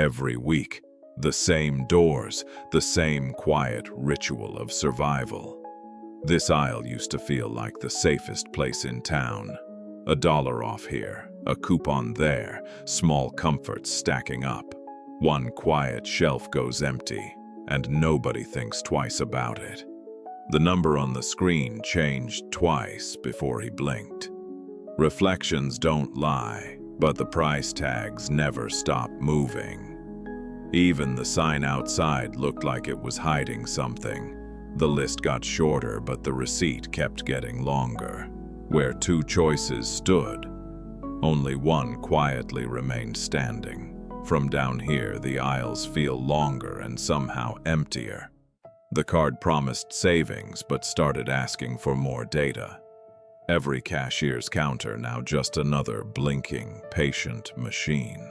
Every week, the same doors, the same quiet ritual of survival. This aisle used to feel like the safest place in town. $1 off here, a coupon there, small comforts stacking up. One quiet shelf goes empty, and nobody thinks twice about it. The number on the screen changed twice before he blinked. Reflections don't lie, but the price tags never stop moving. Even the sign outside looked like it was hiding something. The list got shorter, but the receipt kept getting longer. Where 2 choices stood, only one quietly remained standing. From down here, the aisles feel longer and somehow emptier. The card promised savings, but started asking for more data. Every cashier's counter now just another blinking, patient machine.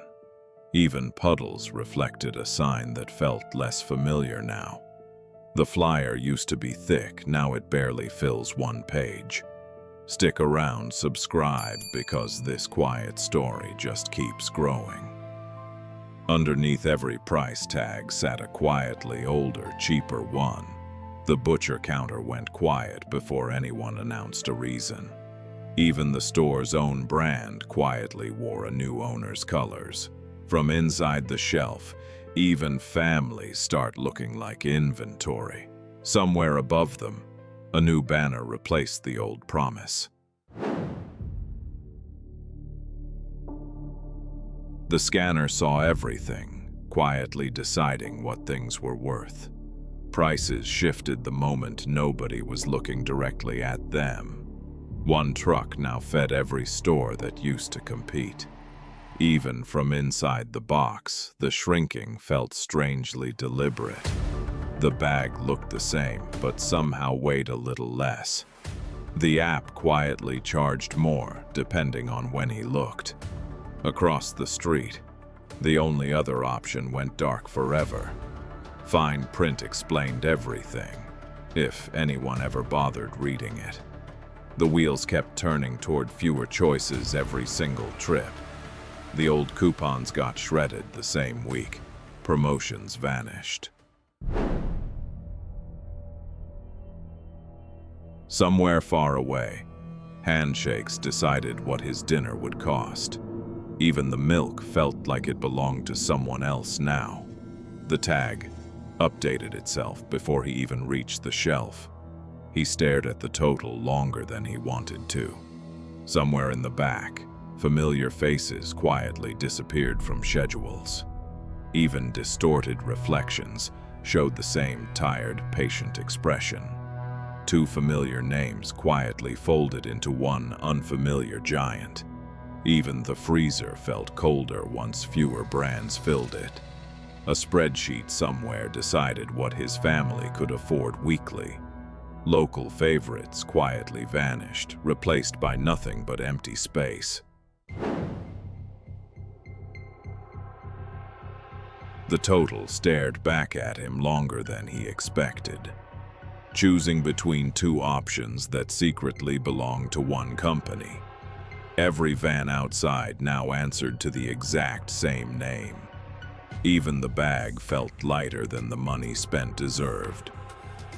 Even puddles reflected a sign that felt less familiar now. The flyer used to be thick, now it barely fills 1 page. Stick around, subscribe, because this quiet story just keeps growing. Underneath every price tag sat a quietly older, cheaper one. The butcher counter went quiet before anyone announced a reason. Even the store's own brand quietly wore a new owner's colors. From inside the shelf, even families start looking like inventory. Somewhere above them, a new banner replaced the old promise. The scanner saw everything, quietly deciding what things were worth. Prices shifted the moment nobody was looking directly at them. One truck now fed every store that used to compete. Even from inside the box, the shrinking felt strangely deliberate. The bag looked the same, but somehow weighed a little less. The app quietly charged more, depending on when he looked. Across the street, the only other option went dark forever. Fine print explained everything, if anyone ever bothered reading it. The wheels kept turning toward fewer choices every single trip. The old coupons got shredded the same week. Promotions vanished. Somewhere far away, handshakes decided what his dinner would cost. Even the milk felt like it belonged to someone else now. The tag updated itself before he even reached the shelf. He stared at the total longer than he wanted to. Somewhere in the back, familiar faces quietly disappeared from schedules. Even distorted reflections showed the same tired, patient expression. 2 familiar names quietly folded into one unfamiliar giant. Even the freezer felt colder once fewer brands filled it. A spreadsheet somewhere decided what his family could afford weekly. Local favorites quietly vanished, replaced by nothing but empty space. The total stared back at him longer than he expected, choosing between 2 options that secretly belonged to one company. Every van outside now answered to the exact same name. Even the bag felt lighter than the money spent deserved.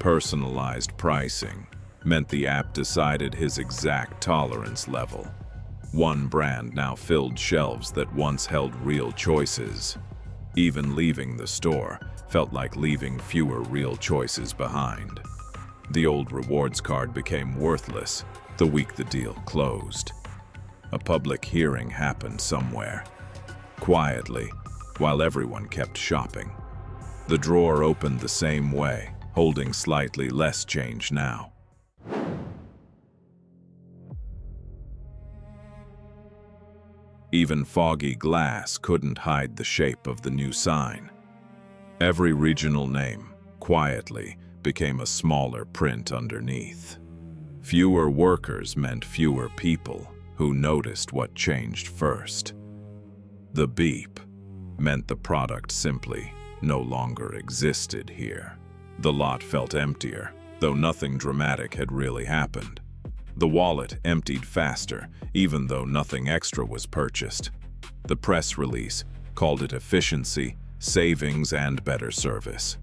Personalized pricing meant the app decided his exact tolerance level. One brand now filled shelves that once held real choices. Even leaving the store felt like leaving fewer real choices behind. The old rewards card became worthless the week the deal closed. A public hearing happened somewhere, quietly, while everyone kept shopping. The drawer opened the same way, holding slightly less change now. Even foggy glass couldn't hide the shape of the new sign. Every regional name, quietly, became a smaller print underneath. Fewer workers meant fewer people who noticed what changed first. The beep meant the product simply no longer existed here. The lot felt emptier, though nothing dramatic had really happened. The wallet emptied faster, even though nothing extra was purchased. The press release called it efficiency, savings and better service.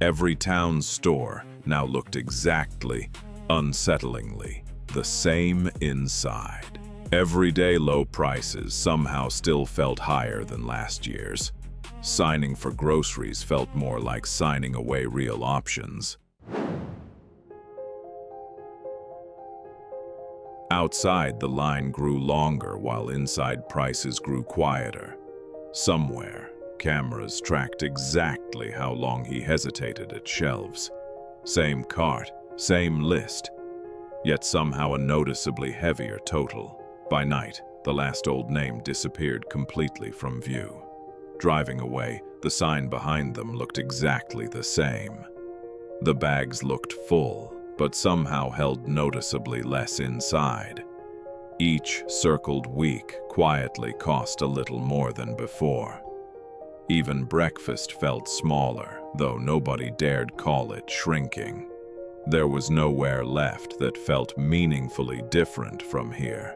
Every town store now looked exactly, unsettlingly, the same inside. Everyday low prices somehow still felt higher than last year's. Signing for groceries felt more like signing away real options. Outside, the line grew longer while inside prices grew quieter. Somewhere, cameras tracked exactly how long he hesitated at shelves. Same cart, same list, yet somehow a noticeably heavier total. By night, the last old name disappeared completely from view. Driving away, the sign behind them looked exactly the same. The bags looked full, but somehow held noticeably less inside. Each circled week quietly cost a little more than before. Even breakfast felt smaller, though nobody dared call it shrinking. There was nowhere left that felt meaningfully different from here.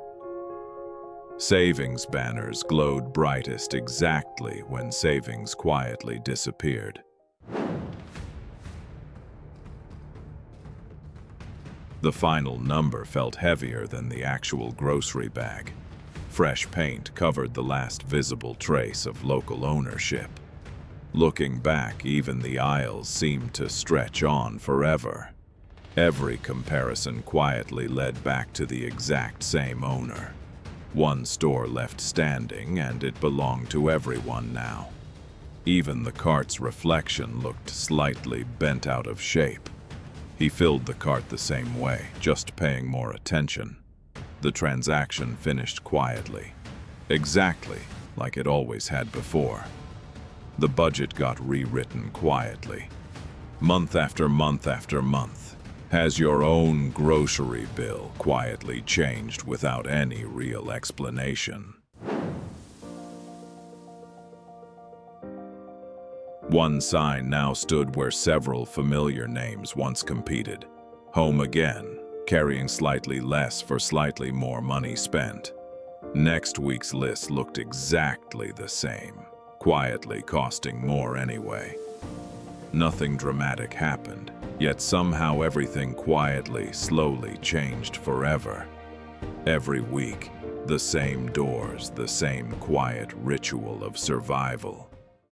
Savings banners glowed brightest exactly when savings quietly disappeared. The final number felt heavier than the actual grocery bag. Fresh paint covered the last visible trace of local ownership. Looking back, even the aisles seemed to stretch on forever. Every comparison quietly led back to the exact same owner. One store left standing, and it belonged to everyone now. Even the cart's reflection looked slightly bent out of shape. He filled the cart the same way, just paying more attention. The transaction finished quietly, exactly like it always had before. The budget got rewritten quietly. Month after month after month, has your own grocery bill quietly changed without any real explanation. One sign now stood where several familiar names once competed. Home again, carrying slightly less for slightly more money spent. Next week's list looked exactly the same, quietly costing more anyway. Nothing dramatic happened, yet somehow everything quietly, slowly changed forever. Every week, the same doors, the same quiet ritual of survival.